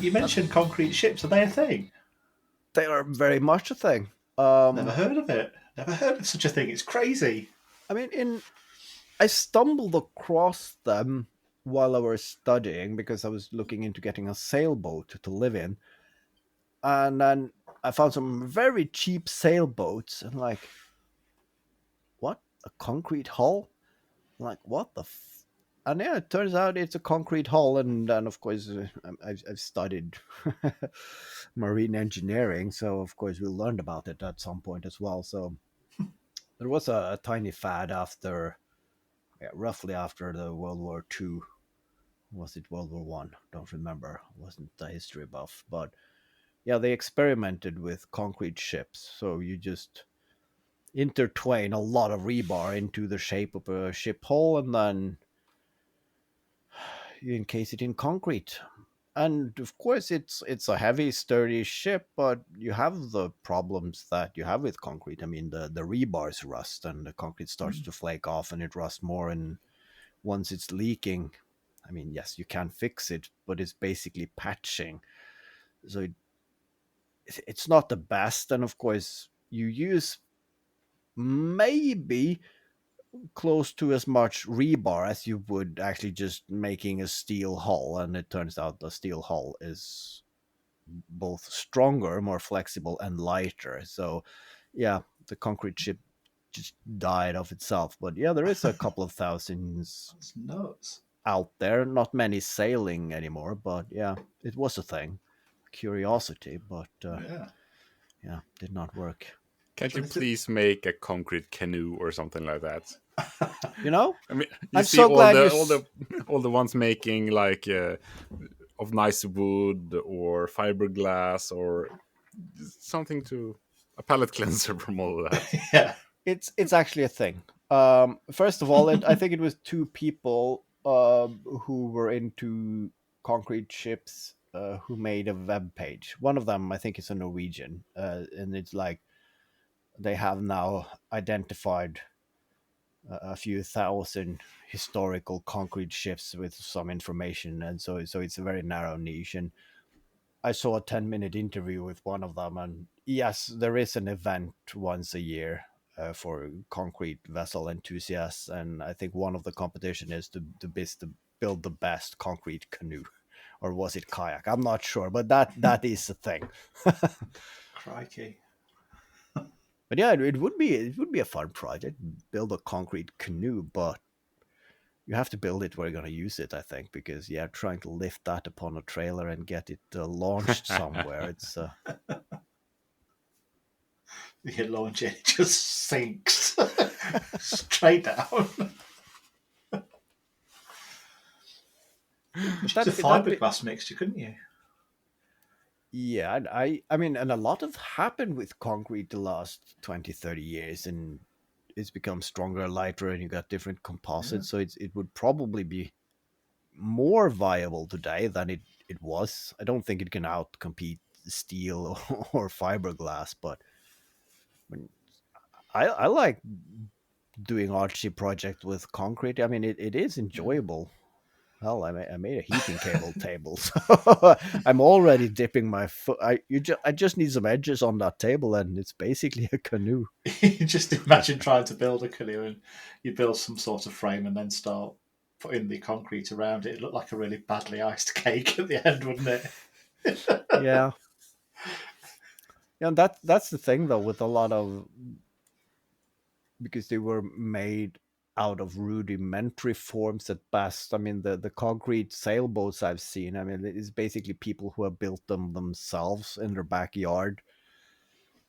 You mentioned concrete ships. Are they a thing? They are very much a thing. Never Um, heard of it. Never heard of such a thing. It's crazy. I mean, in I stumbled across them while I was studying because I was looking into getting a sailboat to live in, and then I found some very cheap sailboats, and like, what? A concrete hull? I'm like, what the? And yeah, it turns out it's a concrete hull, and then of course I've studied marine engineering, so of course we learned about it at some point as well. So there was a tiny fad after, yeah, roughly after the World War Two. Was it World War One? Don't remember. Wasn't a history buff, but yeah, they experimented with concrete ships. So you just intertwine a lot of rebar into the shape of a ship hull, and then you encase it in concrete. And of course, it's a heavy, sturdy ship, but you have the problems that you have with concrete. I mean, the rebars rust, and the concrete starts Mm. to flake off, and it rusts more. And once it's leaking, I mean, yes, you can fix it, but it's basically patching. So it's not the best. And of course, you use maybe close to as much rebar as you would actually just making a steel hull. And it turns out the steel hull is both stronger, more flexible, and lighter. So, yeah, the concrete ship just died of itself. But yeah, there is a couple of thousands That's nuts. out there. Not many sailing anymore, but yeah, it was a thing. Curiosity, but Yeah. yeah, did not work. Can't you And is it? please make a concrete canoe or something like that? You know, I mean, you I'm see so all glad the you. all the all the ones making like of nice wood or fiberglass or something to a palette cleanser from all of that. Yeah. It's actually a thing. First of all, I think it was two people who were into concrete ships who made a web page. One of them, I think, is a Norwegian, and it's like they have now identified a few thousand historical concrete ships with some information, and so it's a very narrow niche. And I saw a 10-minute interview with one of them, and yes, there is an event once a year for concrete vessel enthusiasts, and I think one of the competition is to build the best concrete canoe, or was it kayak? I'm not sure, but that is a thing. Crikey. But yeah, it would be a fun project, build a concrete canoe, but you have to build it where you're going to use it, I think, because yeah, trying to lift that upon a trailer and get it launched somewhere, it's You launch it, it just sinks straight down. You but could use a that be, fiberglass mixture, couldn't you? yeah, I mean, and a lot have happened with concrete the last 20, 30 years, and it's become stronger, lighter, and you got different Yeah. composites, so it would probably be more viable today than it was. I don't think it can outcompete steel or fiberglass, but I mean, I like doing artsy project with concrete. I mean, it is Yeah. enjoyable. Hell, I made a heating cable table, so I'm already dipping my foot. I just need some edges on that table, and it's basically a canoe. Just imagine trying to build a canoe and you build some sort of frame and then start putting the concrete around it. It looked like a really badly iced cake at the end, wouldn't it? Yeah, yeah. And that's the thing though with a lot of, because they were made out of rudimentary forms at best. I mean, the concrete sailboats I've seen, I mean, it's basically people who have built them themselves in their backyard.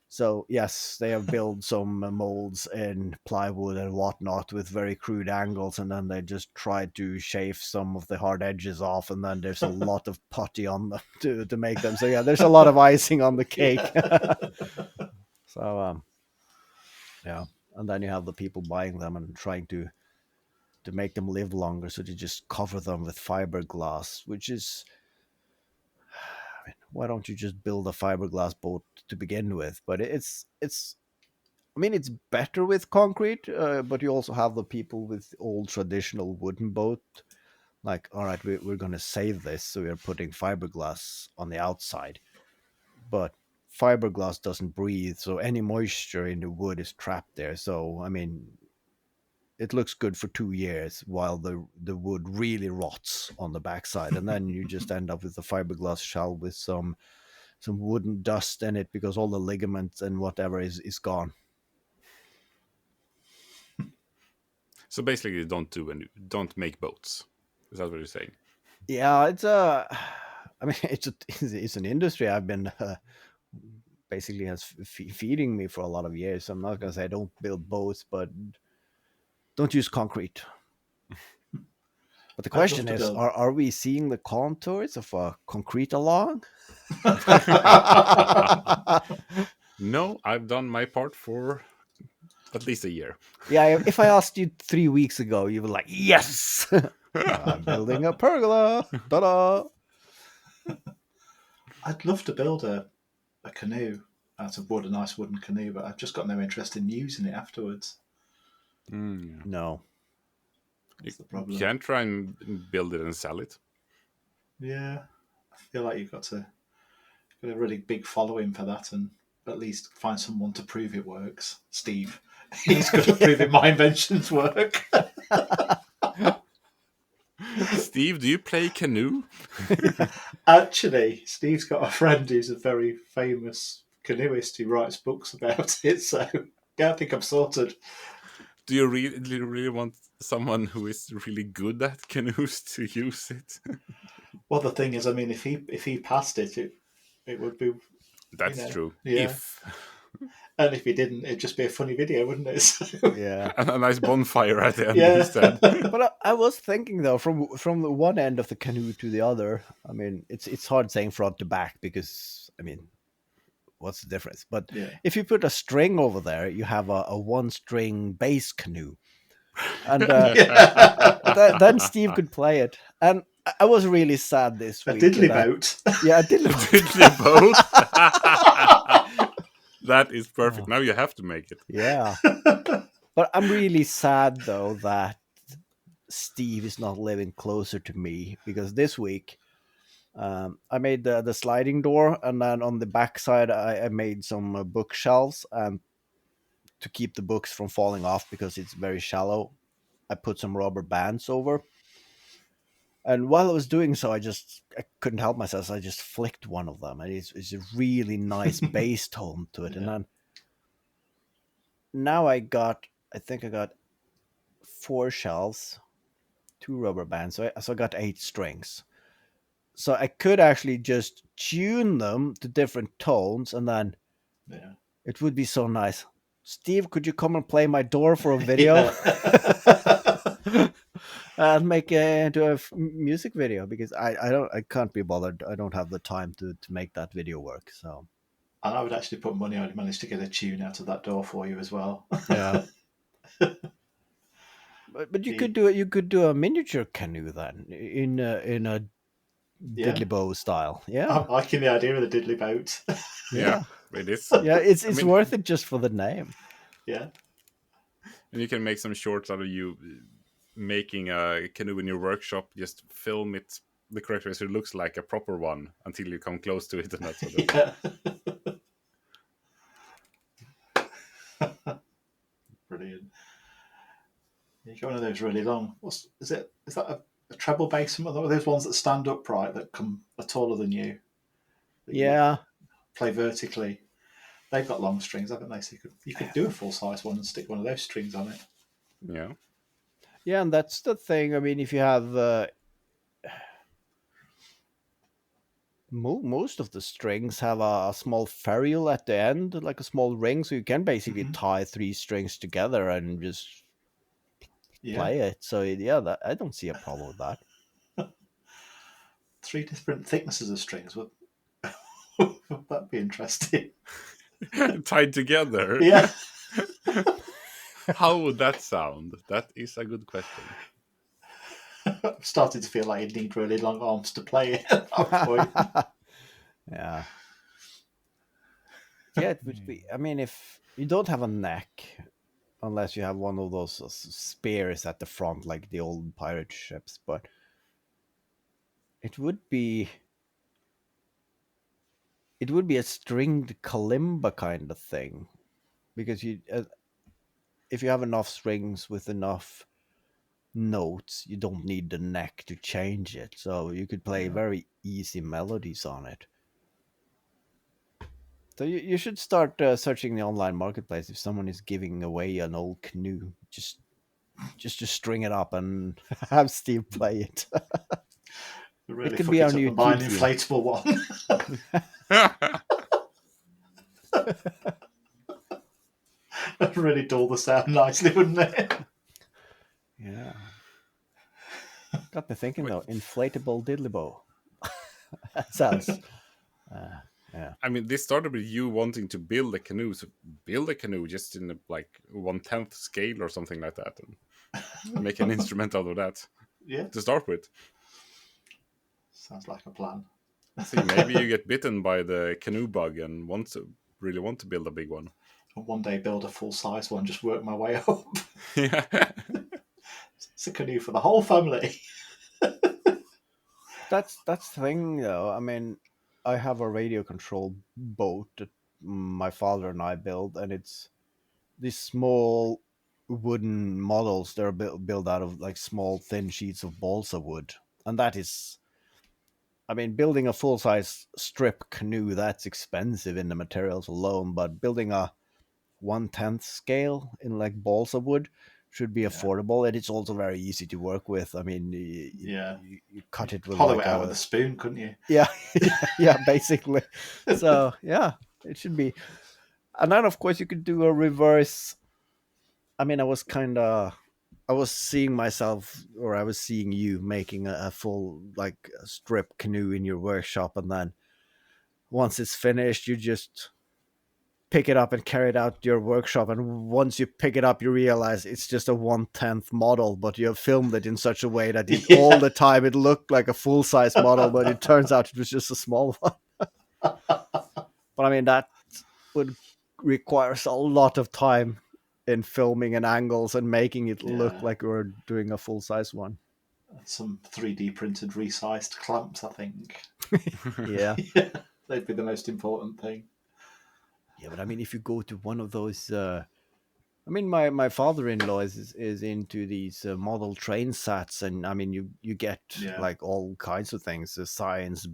So yes, they have built some molds in plywood and whatnot with very crude angles, and then they just try to shave some of the hard edges off, and then there's a lot of putty on them to make them. So yeah, there's a lot of icing on the cake. Yeah. So yeah, and then you have the people buying them and trying to make them live longer, so they just cover them with fiberglass, which is, I mean, why don't you just build a fiberglass boat to begin with? But it's I mean, it's better with concrete, but you also have the people with old traditional wooden boat Like, all right, we're going to save this, so we're putting fiberglass on the outside. But fiberglass doesn't breathe, so any moisture in the wood is trapped there. So, I mean, it looks good for 2 years while the wood really rots on the backside. And then you just end up with a fiberglass shell with some wooden dust in it because all the ligaments and whatever is gone. So basically, you don't make boats. Is that what you're saying? Yeah, I mean, it's an industry I've been basically has feeding me for a lot of years. I'm not gonna say I don't build boats, but don't use concrete. But the I'd love question to is, build. are we seeing the contours of a concrete along? No, I've done my part for at least a year. Yeah, if I asked you 3 weeks ago, you were like, yes, I'm building a pergola. Ta-da! I'd love to build a canoe out of wood, a nice wooden canoe, but I've just got no interest in using it afterwards. Mm. No. That's the You problem. can try and build it and sell it. Yeah, I feel like you've got to get a really big following for that, and at least find someone to prove it works. Steve, he's good at proving my inventions work. Steve, do you play canoe? Actually, Steve's got a friend who's a very famous canoeist who writes books about it. So yeah, I think I'm sorted. Do you really want someone who is really good at canoes to use it? Well, the thing is, I mean, if he passed it, it would be, That's true. yeah. If And if he didn't, it'd just be a funny video, wouldn't it? So, Yeah. a nice bonfire at the end yeah. instead. But I was thinking though, from the one end of the canoe to the other. I mean, it's hard saying front to back because I mean, what's the difference? But Yeah. if you put a string over there, you have a one string bass canoe, and then Steve could play it. And I was really sad this A week. diddly that- boat. Yeah, a diddly boat. Diddly boat. That is perfect. Now you have to make it. Yeah, but I'm really sad though that Steve is not living closer to me because this week I made the sliding door, and then on the back side I made some bookshelves, and to keep the books from falling off because it's very shallow, I put some rubber bands over. And while I was doing so, I couldn't help myself. So I just flicked one of them, and it's a really nice bass tone to it. Yeah. And then now I think I got 4 shelves, 2 rubber bands, so I got 8 strings. So I could actually just tune them to different tones, and then Yeah. it would be so nice. Steve, could you come and play my door for a video? Yeah. And do a music video because I can't be bothered. I don't have the time to make that video work. So And I would actually put money on you managed to get a tune out of that door for you as well. yeah. But you could do it. You could do a miniature canoe then in a Yeah. diddly bow style. Yeah, I'm liking the idea of the diddly boat. Yeah, it is. yeah. It's I mean, worth it just for the name. Yeah. And you can make some shorts out of you making a canoe in your workshop. Just film it the correct way so it looks like a proper one until you come close to it, and that's what Yeah. Brilliant. You get one of those really long. Is that a treble bass? Some of those ones that stand upright that are taller than you. That you Yeah, play vertically. They've got long strings, haven't they? So you could do a full size one and stick one of those strings on it. Yeah. yeah, and that's the thing. I mean, if you have most of the strings have a small ferrule at the end, like a small ring, so you can basically tie 3 strings together and just play it. So yeah, I don't see a problem with that. 3 different thicknesses of strings. Would that'd be interesting? Tied together. Yeah. How would that sound? That is a good question. I'm starting to feel like you'd need really long arms to play it at that point. Yeah. Yeah, it would be. I mean, if you don't have a neck, unless you have one of those spears at the front, like the old pirate ships, but it would be a stringed kalimba kind of thing, because if you have enough strings with enough notes, you don't need the neck to change it, so you could play Yeah. very easy melodies on it. So you should start searching the online marketplace if someone is giving away an old canoe. Just to string it up and have Steve play it. Really could fuck be our it up new and buy an team theme. inflatable one. That'd really dull the sound nicely, wouldn't it? Yeah. Got me thinking though. Inflatable diddly-bow. That sounds. Yeah. I mean, this started with you wanting to build a canoe. So build a canoe just in like 1/10 scale or something like that, and make an instrument out of that Yeah, to start with. sounds like a plan. See, maybe you get bitten by the canoe bug and really want to build a big one. And one day build a full-size one, just work my way up. Yeah. It's a canoe for the whole family. That's the thing though. I mean, I have a radio controlled boat that my father and I built, and it's these small wooden models. They're built out of like small thin sheets of balsa wood, and that is, I mean, building a full size strip canoe, that's expensive in the materials alone, but building a 1/10 scale in like balsa wood should be affordable, and it's also very easy to work with. I mean, you cut it with Hollow like it out with a spoon, couldn't you? yeah, yeah, basically. So yeah, it should be. And then of course you could do a reverse. I mean, I was seeing myself, or I was seeing you making a full like a strip canoe in your workshop, and then once it's finished, you just pick it up and carry it out to your workshop. And once you pick it up, you realize it's just a 1/10 model, but you have filmed it in such a way that all the time it looked like a full size model, but it turns out it was just a small one. But I mean, that would requires a lot of time in filming and angles and making it look like we're doing a full size one. Some 3D printed resized clamps, I think. Yeah. They'd be the most important thing. Yeah, but I mean, if you go to one of those, I mean, my father-in-law is into these model train sets, and I mean, you get like all kinds of things, science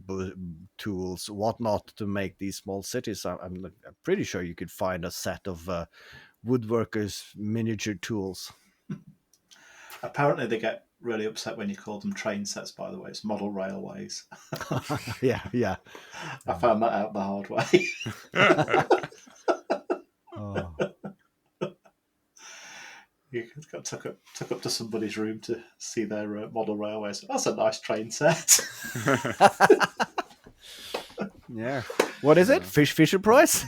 tools, whatnot, to make these small cities. I'm pretty sure you could find a set of woodworkers' miniature tools. Apparently, they get really upset when you call them train sets. By the way, it's model railways. Yeah. I found that out the hard way. Oh. You got took up to somebody's room to see their model railways. That's a nice train set. Yeah. What is it? Fisher Price?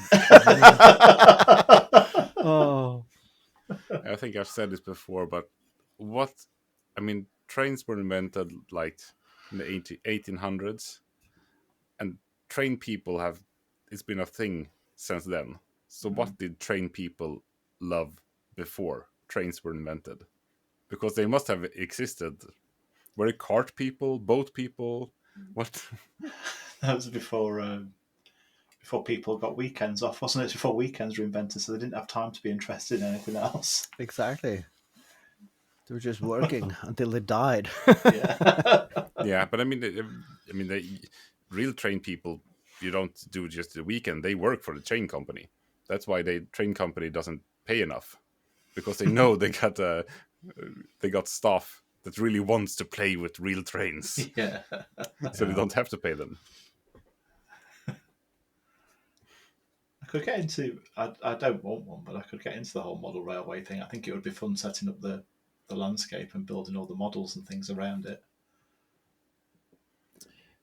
Oh. I think I've said this before, but trains were invented like in the 1800s, and train people it's been a thing since then. So what did train people love before trains were invented? Because they must have existed. Were it cart people, boat people? What? That was before people got weekends off, wasn't it? Before weekends were invented, so they didn't have time to be interested in anything else. Exactly. They were just working until they died. Yeah. Yeah, but I mean, the real train people, you don't do just the weekend. They work for the train company. That's why the train company doesn't pay enough, because they know they got staff that really wants to play with real trains. Yeah. So they don't have to pay them. I could get into. I don't want one, but I could get into the whole model railway thing. I think it would be fun setting up the landscape and building all the models and things around it.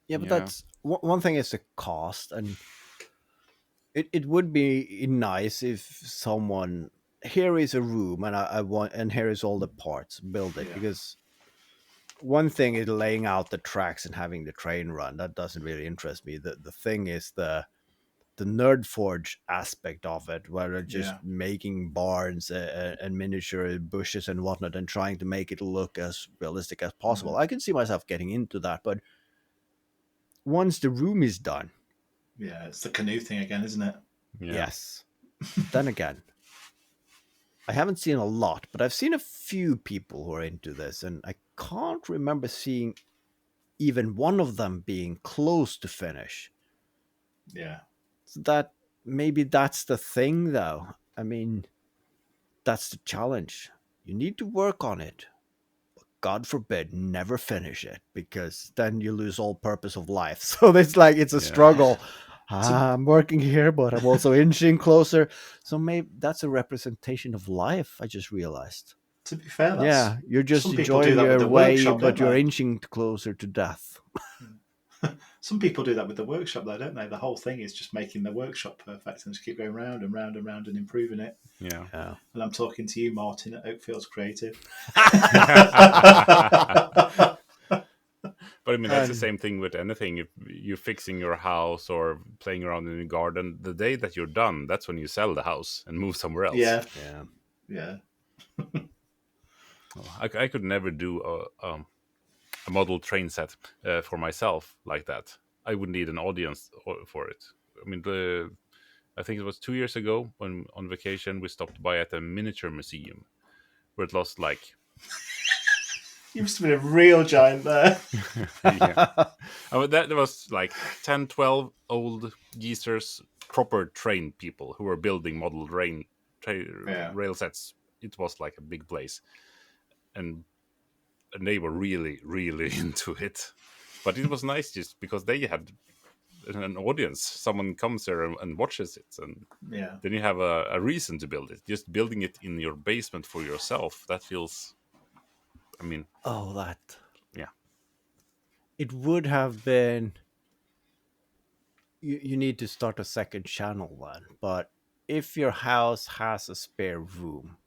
Yeah, but that's one thing is the cost, and it would be nice if someone, here is a room and I want, and here is all the parts, build it. Because one thing is laying out the tracks and having the train run. That doesn't really interest me. The thing is the nerd forge aspect of it, where they're just making barns and miniature bushes and whatnot, and trying to make it look as realistic as possible. I can see myself getting into that, but once the room is done, Yeah, it's the canoe thing again, isn't it? Yeah. yes. Then again, I haven't seen a lot, but I've seen a few people who are into this, and I can't remember seeing even one of them being close to finish. Yeah. So that maybe that's the thing, though. I mean, that's the challenge. You need to work on it. God forbid, never finish it, because then you lose all purpose of life. So it's like it's a Yeah. struggle. I'm working here, but I'm also inching closer. So maybe that's a representation of life. I just realized. To be fair, Yeah, you're just some people do enjoying that with your the way, workshop, but don't you're they? inching closer to death. Some people do that with the workshop, though, don't they? The whole thing is just making the workshop perfect and just keep going round and round and round and improving it. Yeah. Yeah. And I'm talking to you, Martin, at Oakfields Creative. But I mean, that's the And same thing with anything. If you're fixing your house or playing around in the garden, the day that you're done, that's when you sell the house and move somewhere else. Yeah, yeah. yeah. I could never do a model train set for myself like that. I would need an audience for it. I mean, I think it was 2 years ago when on vacation we stopped by at a miniature museum where it lost like You must have been a real giant there. yeah. That was like 10, 12 old geezers, proper trained people who were building model Yeah. rail sets. It was like a big place. And they were really, really into it. But it was nice just because they had an audience. Someone comes there and watches it. And Yeah. then you have a reason to build it. Just building it in your basement for yourself, that feels, I mean, Oh, that. yeah. It would have been. You need to start a second channel then. But if your house has a spare room,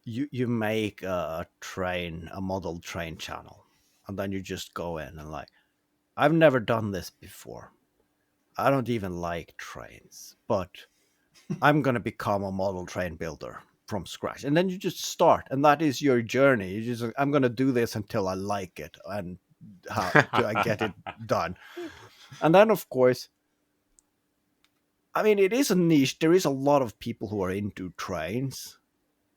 you make a model train channel, and then you just go in and like, I've never done this before. I don't even like trains, but I'm gonna become a model train builder from scratch, and then you just start, and that is your journey. You just I'm gonna do this until I like it, and how do I get it done? And then of course, I mean, it is a niche. There is a lot of people who are into trains.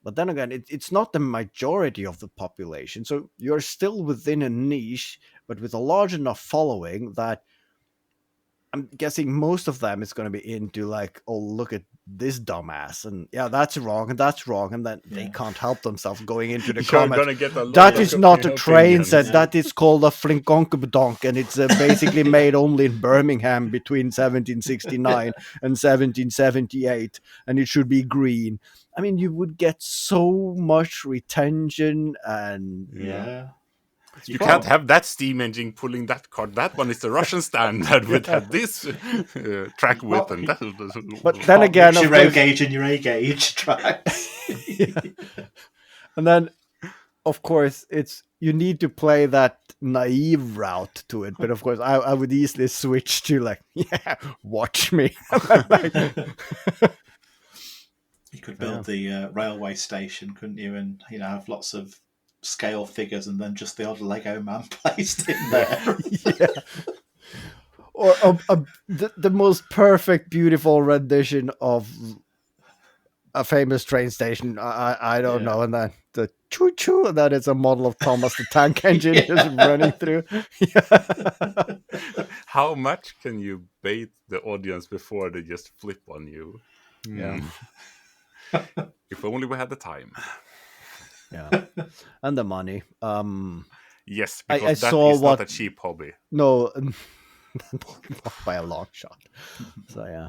But then again, it's not the majority of the population. So you're still within a niche, but with a large enough following that I'm guessing most of them is going to be into like, oh, look at this dumbass. And yeah, that's wrong. And that's wrong. And then they can't help themselves going into the You're comments. gonna get a lot That of is not a train opinions. set. That is called a flinkonkebedonk. And it's basically made only in Birmingham between 1769 and 1778. And it should be green. I mean, you would get so much retention and Yeah. You can't have that steam engine pulling that card. That one is the Russian standard with this track width and that. But then again, your of O course, gauge and your A gauge tracks. yeah. And then of course you need to play that naive route to it, but of course I would easily switch to like, yeah, watch me. You could build the railway station, couldn't you? And have lots of scale figures, and then just the odd Lego man placed in there. Yeah. Or the most perfect, beautiful rendition of a famous train station. I don't know, and then the choo choo, and then it's a model of Thomas the Tank Engine just running through. How much can you bait the audience before they just flip on you? Yeah. If only we had the time. Yeah, and the money. Yes, I because that saw is not a cheap hobby. No, not by a long shot. So yeah.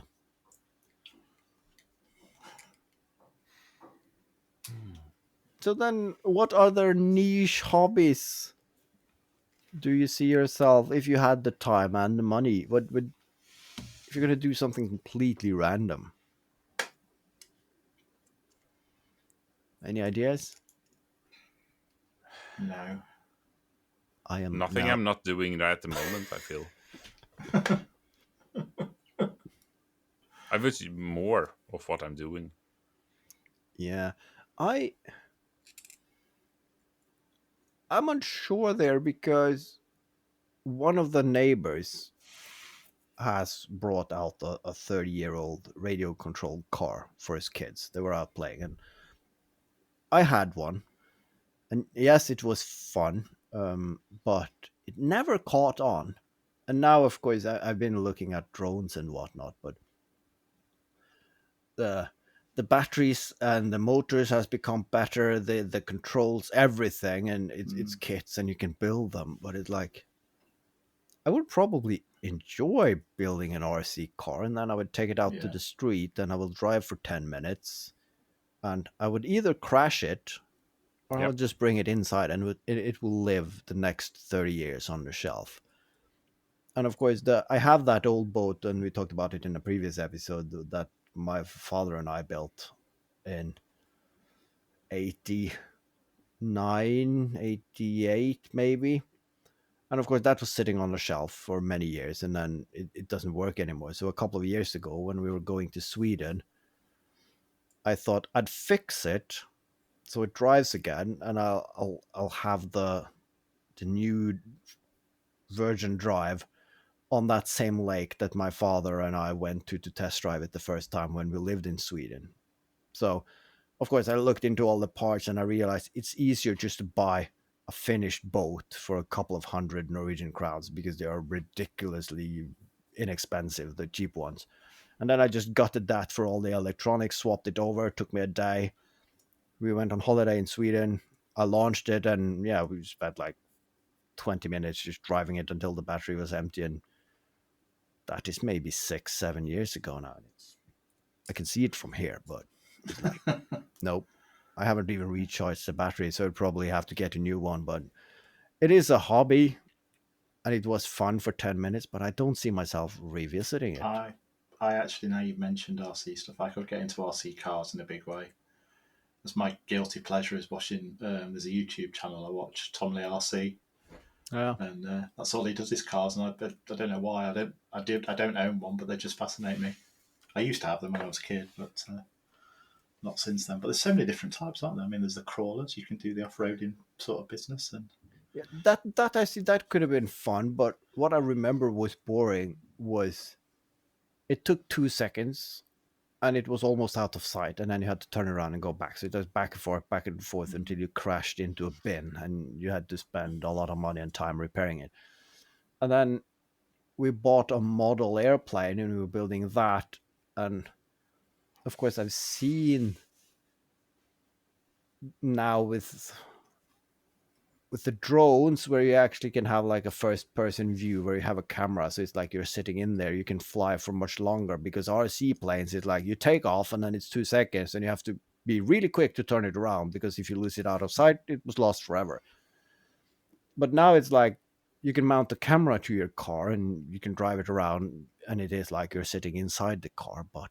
So then, what other niche hobbies do you see yourself if you had the time and the money? What would if you're gonna do something completely random? Any ideas? No. I am Nothing. now. I'm not doing that at the moment. I feel. I wish more of what I'm doing. Yeah, I'm unsure there because one of the neighbors has brought out a 30-year-old radio controlled car for his kids. They were out playing, and I had one. And yes, it was fun, but it never caught on. And now, of course, I've been looking at drones and whatnot, but the the batteries and the motors has become better. The controls, everything, and it's kits, and you can build them. But it's like I would probably enjoy building an RC car, and then I would take it out to Yeah. the street, and I will drive for 10 minutes, and I would either crash it or I'll Yep. just bring it inside, and it will live the next 30 years on the shelf. And of course, I have that old boat, and we talked about it in a previous episode that my father and I built in 89, 88, maybe. And of course, that was sitting on the shelf for many years, and then it doesn't work anymore. So a couple of years ago, when we were going to Sweden, I thought I'd fix it so it drives again, and I'll have the new Virgin Drive on that same lake that my father and I went to test drive it the first time when we lived in Sweden. So, of course, I looked into all the parts and I realized it's easier just to buy a finished boat for a couple of hundred Norwegian crowns because they are ridiculously inexpensive, the cheap ones. And then I just gutted that for all the electronics, swapped it over. It took me a day. We went on holiday in Sweden. I launched it, and yeah, we spent like 20 minutes just driving it until the battery was empty. And that is maybe 6, 7 years ago now. I can see it from here, but it's like, nope. I haven't even recharged the battery, so I'd probably have to get a new one. But it is a hobby, and it was fun for 10 minutes, but I don't see myself revisiting it. I actually, now you've mentioned RC stuff, I could get into RC cars in a big way. That's my guilty pleasure is watching. There's a YouTube channel I watch, Tom Lee RC, Yeah. and that's all he does is cars. And I don't know why. I don't own one, but they just fascinate me. I used to have them when I was a kid, but not since then. But there's so many different types, aren't there? I mean, there's the crawlers. You can do the off-roading sort of business, and Yeah, that I see that could have been fun, but what I remember was boring was it took 2 seconds and it was almost out of sight, and then you had to turn around and go back. So it was back and forth until you crashed into a bin, and you had to spend a lot of money and time repairing it. And then we bought a model airplane, and we were building that. And of course, I've seen now with the drones where you actually can have like a first person view where you have a camera, so it's like you're sitting in there, you can fly for much longer, because RC planes, it's like you take off and then it's 2 seconds and you have to be really quick to turn it around, because if you lose it out of sight, it was lost forever. But now it's like you can mount the camera to your car and you can drive it around, and it is like you're sitting inside the car. But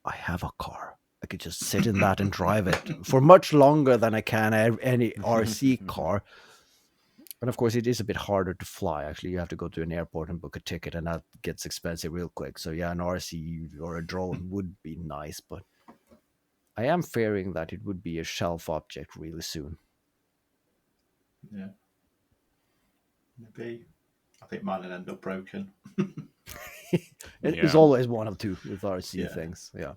I have a car. I could just sit in that and drive it for much longer than I can any RC car. And of course, it is a bit harder to fly. Actually, you have to go to an airport and book a ticket, and that gets expensive real quick. So yeah, an RC or a drone would be nice, but I am fearing that it would be a shelf object really soon. yeah, maybe. I think mine would end up broken. It's Yeah. always one of two with RC Yeah. things. Yeah.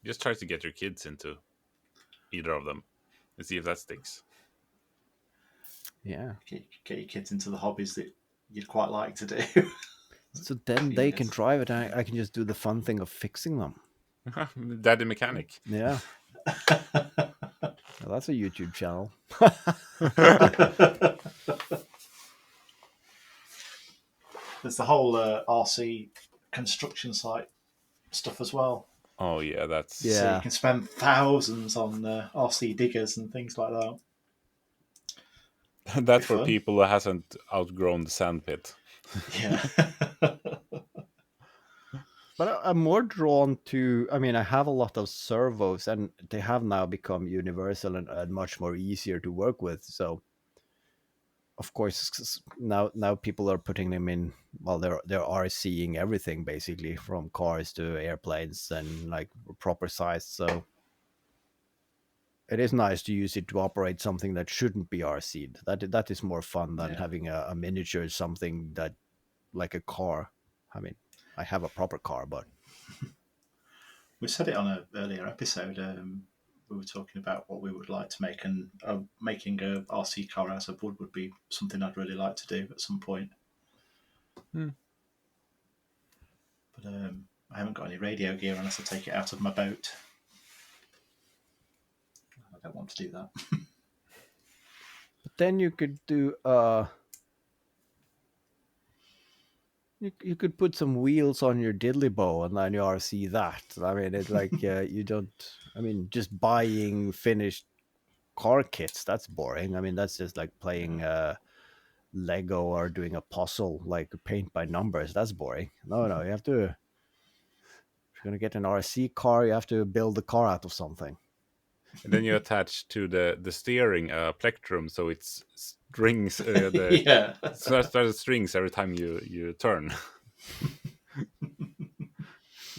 Just try to get your kids into either of them and see if that sticks. Yeah. Get your kids into the hobbies that you'd quite like to do. So then they can Yes. drive it, and I can just do the fun thing of fixing them. Daddy mechanic. Yeah. Well, that's a YouTube channel. There's the whole RC construction site stuff as well. Oh yeah, that's So Yeah. you can spend thousands on RC diggers and things like that. that's Be for fun. people who hasn't outgrown the sandpit. Yeah. But I'm more drawn to, I mean, I have a lot of servos, and they have now become universal and much more easier to work with. So, of course, now people are putting them in, well, they're RCing everything basically, from cars to airplanes and like proper size. So it is nice to use it to operate something that shouldn't be RC'd. That is more fun than Yeah. having a miniature something that, like a car. I mean, I have a proper car, but We said it on an earlier episode. We were talking about what we would like to make, and making a RC car out of wood would be something I'd really like to do at some point. Hmm. But I haven't got any radio gear unless I take it out of my boat. I don't want to do that. then you could do you could put some wheels on your diddly bow and then you RC that. I mean, it's like you don't. I mean, just buying finished car kits, that's boring. I mean, that's just like playing Lego or doing a puzzle, like paint by numbers. That's boring. No, you have to. If you're gonna get an RC car, you have to build the car out of something. And then you attach to the steering plectrum, so it's strings. Yeah. So that's strings every time you turn.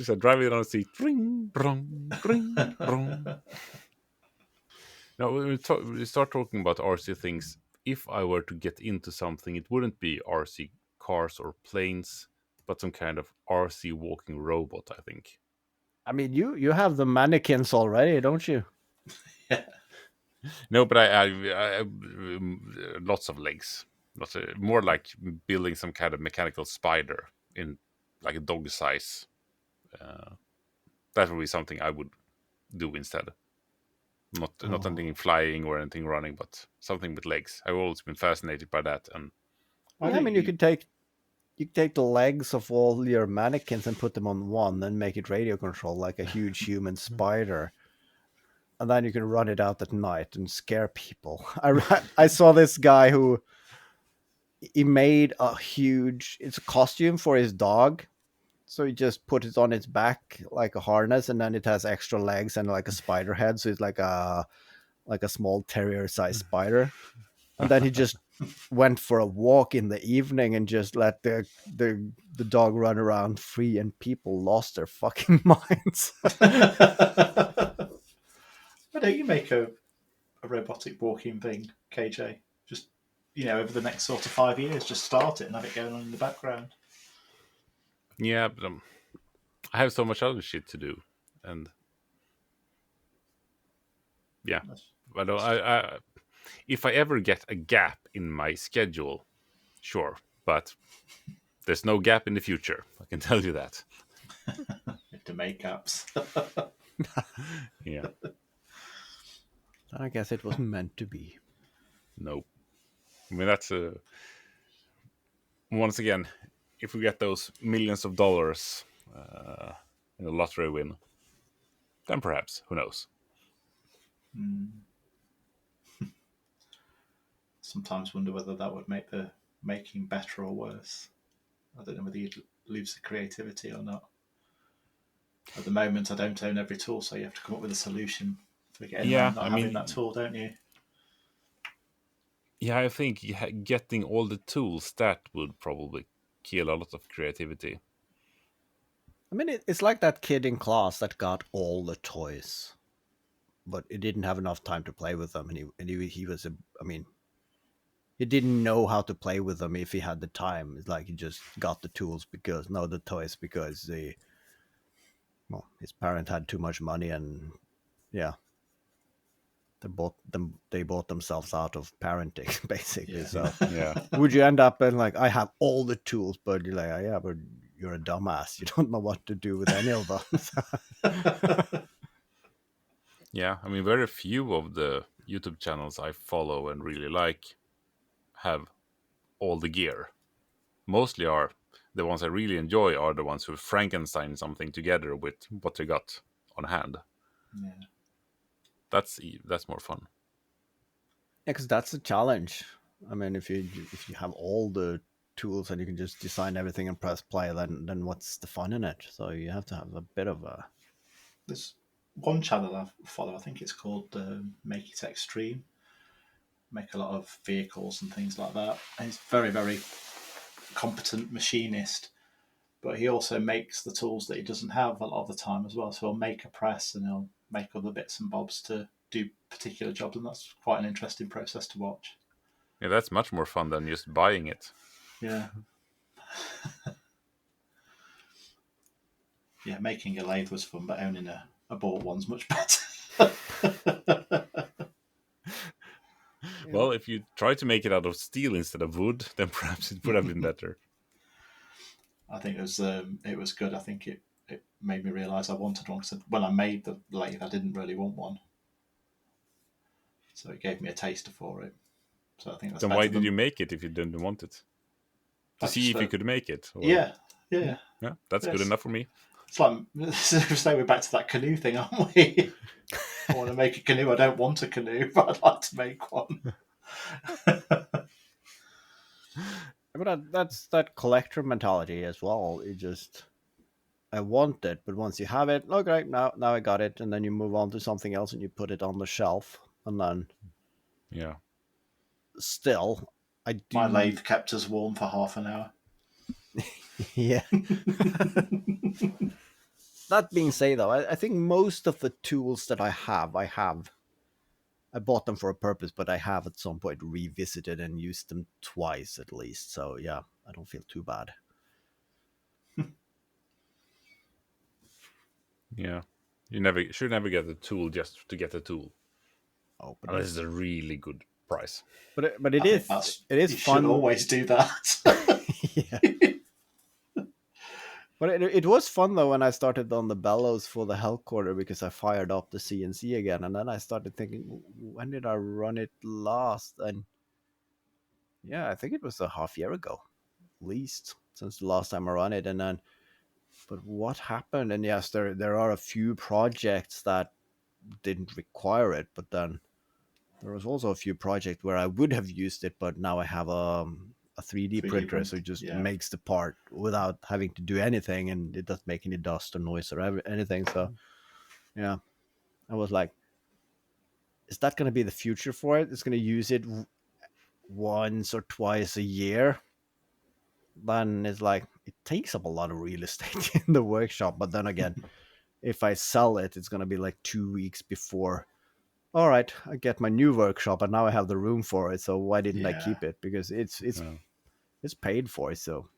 So driving on the seat, ring, brong, ring, brong. Now we start talking about RC things. If I were to get into something, it wouldn't be RC cars or planes, but some kind of RC walking robot, I think. I mean, you have the mannequins already, don't you? Yeah. No, but I lots of legs. More like building some kind of mechanical spider in like a dog size. That would be something I would do instead. Not anything flying or anything running, but something with legs. I've always been fascinated by that. And Yeah, I mean, you could take the legs of all your mannequins and put them on one and make it radio control like a huge human spider. And then you can run it out at night and scare people. I saw this guy who he made it's a costume for his dog. So he just put it on its back like a harness, and then it has extra legs and like a spider head. So it's like a small terrier-sized spider. And then he just went for a walk in the evening and just let the dog run around free, and people lost their fucking minds. Why don't you make a robotic walking thing, KJ? Just, over the next sort of 5 years, just start it and have it going on in the background. yeah, but I have so much other shit to do, and yeah, but if I ever get a gap in my schedule, sure, but there's no gap in the future. I can tell you that. To make apps. Yeah. I guess it wasn't meant to be. Nope. I mean, that's once again, if we get those millions of dollars in a lottery win, then perhaps, who knows? Sometimes wonder whether that would make the making better or worse. I don't know whether you'd lose the creativity or not. At the moment, I don't own every tool, so you have to come up with a solution for getting around not having that tool, don't you? Yeah, I think getting all the tools, that would probably kill a lot of creativity. I mean, it's like that kid in class that got all the toys, but he didn't have enough time to play with them, and he was I mean, he didn't know how to play with them if he had the time. It's like he just got the toys because his parent had too much money, and yeah, they bought themselves out of parenting basically. Yeah. So Yeah. would you end up in like, I have all the tools, but you're like, yeah, but you're a dumbass, you don't know what to do with any of them. Yeah, I mean, very few of the YouTube channels I follow and really like have all the gear. Mostly are the ones I really enjoy are the ones who Frankenstein something together with what they got on hand. Yeah. That's more fun. Yeah, because that's a challenge. I mean, if you have all the tools and you can just design everything and press play, then what's the fun in it? So you have to have a bit of a. There's one channel I follow. I think it's called Make It Extreme. Make a lot of vehicles and things like that. And he's very, very competent machinist, but he also makes the tools that he doesn't have a lot of the time as well. So he'll make a press and he'll make other bits and bobs to do particular jobs, and that's quite an interesting process to watch. Yeah, that's much more fun than just buying it. Yeah. Yeah, making a lathe was fun, but owning a bought one's much better. Well, if you try to make it out of steel instead of wood, then perhaps it would have been better. I think it was good. I think it made me realise I wanted one, because when I made the lathe, I didn't really want one. So it gave me a taster for it. So I think that's Then better why did than, you make it if you didn't want it? To see if you could make it? Or... Yeah. Yeah, that's good enough for me. It's like, say we're back to that canoe thing, aren't we? I want to make a canoe. I don't want a canoe, but I'd like to make one. But that's that collector mentality as well. It just, I want it, but once you have it, okay, now I got it, and then you move on to something else and you put it on the shelf, and then still, I do. My lathe kept us warm for half an hour. Yeah. That being said, though, I think most of the tools that I bought them for a purpose, but I have at some point revisited and used them twice at least. So yeah, I don't feel too bad. Yeah, you should never get a tool just to get a tool. Oh, but unless it's a really good price. But it is you fun. should always do that. Yeah. But it was fun though when I started on the bellows for the Hell Quarter, because I fired up the CNC again, and then I started thinking, when did I run it last? And yeah, I think it was a half year ago, at least, since the last time I ran it. And then, but what happened? And yes, there are a few projects that didn't require it, but then there was also a few projects where I would have used it, but now I have a 3D printer, so it just makes the part without having to do anything, and it doesn't make any dust or noise or anything. So yeah, I was like, is that going to be the future for it? It's going to use it once or twice a year. Then it's like, it takes up a lot of real estate in the workshop. But then again, if I sell it, it's going to be like 2 weeks before, all right, I get my new workshop, and now I have the room for it. So why didn't I keep it? Because it's paid for. So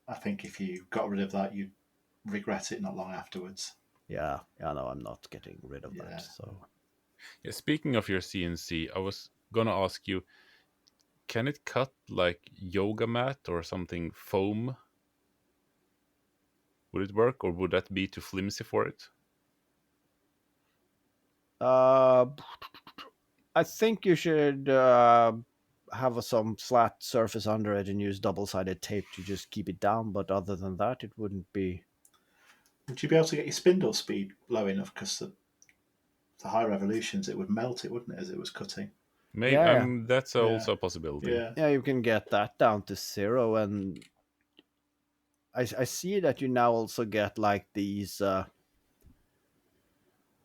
I think if you got rid of that, you'd regret it not long afterwards. Yeah, no, I'm not getting rid of that. So yeah, speaking of your CNC, I was gonna ask you, can it cut like yoga mat or something foam? Would it work, or would that be too flimsy for it? I think you should have some flat surface under it and use double-sided tape to just keep it down. But other than that, it wouldn't be. Would you be able to get your spindle speed low enough? Because the high revolutions, it would melt it, wouldn't it, as it was cutting? Maybe that's also a possibility. Yeah, you can get that down to 0, and I see that you now also get like these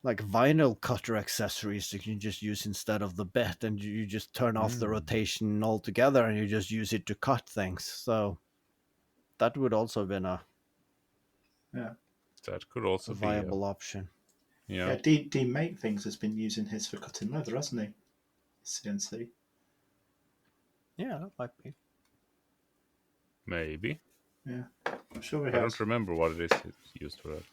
like vinyl cutter accessories that you can just use instead of the bit, and you just turn off the rotation altogether, and you just use it to cut things. So that would also have been that could also be a viable option. Yeah, Dean Make Things has been using his for cutting leather, hasn't he? CNC. Yeah, that might be. Maybe. Yeah, I'm sure I don't remember what it is used for that.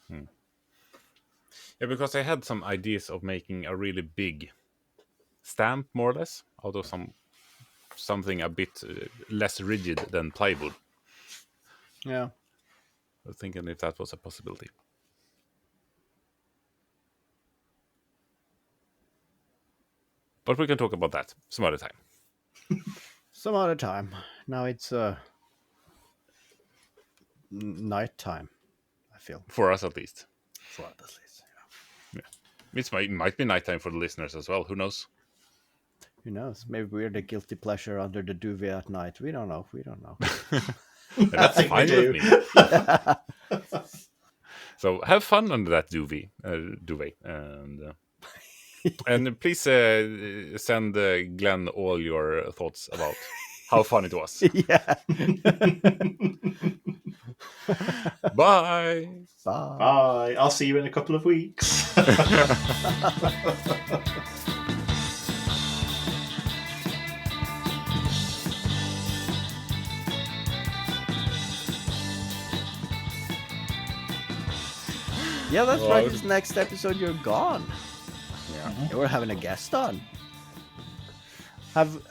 Yeah, because I had some ideas of making a really big stamp, more or less, out of something a bit less rigid than plywood. Yeah. I was thinking if that was a possibility. But we can talk about that some other time. Some other time. Now it's night time, I feel. For us, at least. For us, at least, yeah. It might be nighttime for the listeners as well. Who knows? Who knows? Maybe we're the guilty pleasure under the duvet at night. We don't know. That's fine with me. So have fun under that duvet, and please send Glenn all your thoughts about how fun it was. Yeah. Bye. Bye. Bye. I'll see you in a couple of weeks. Yeah, that's Well, right. This next episode, you're gone. Yeah. You were having a guest on.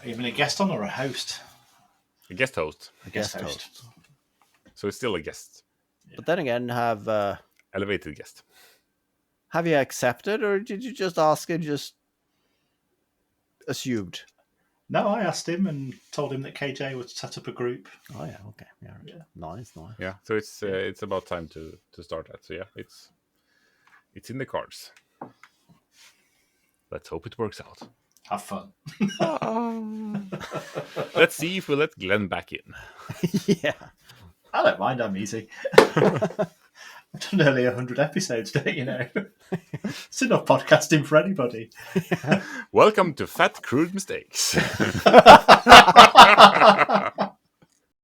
Even a guest on or a host? A guest host. A guest Guest host. host. So it's still a guest. But then again, have Elevated guest. you accepted, or did you just ask and just assumed? No, I asked him and told him that KJ would set up a group. Oh yeah, okay, yeah, right. Yeah. Nice. Yeah. So it's about time to start that. So yeah, it's in the cards. Let's hope it works out. Have fun. Let's see if we let Glenn back in. Yeah. I don't mind. I'm easy. I've done nearly 100 episodes, don't you know? It's enough podcasting for anybody. Welcome to Fat Crude Mistakes.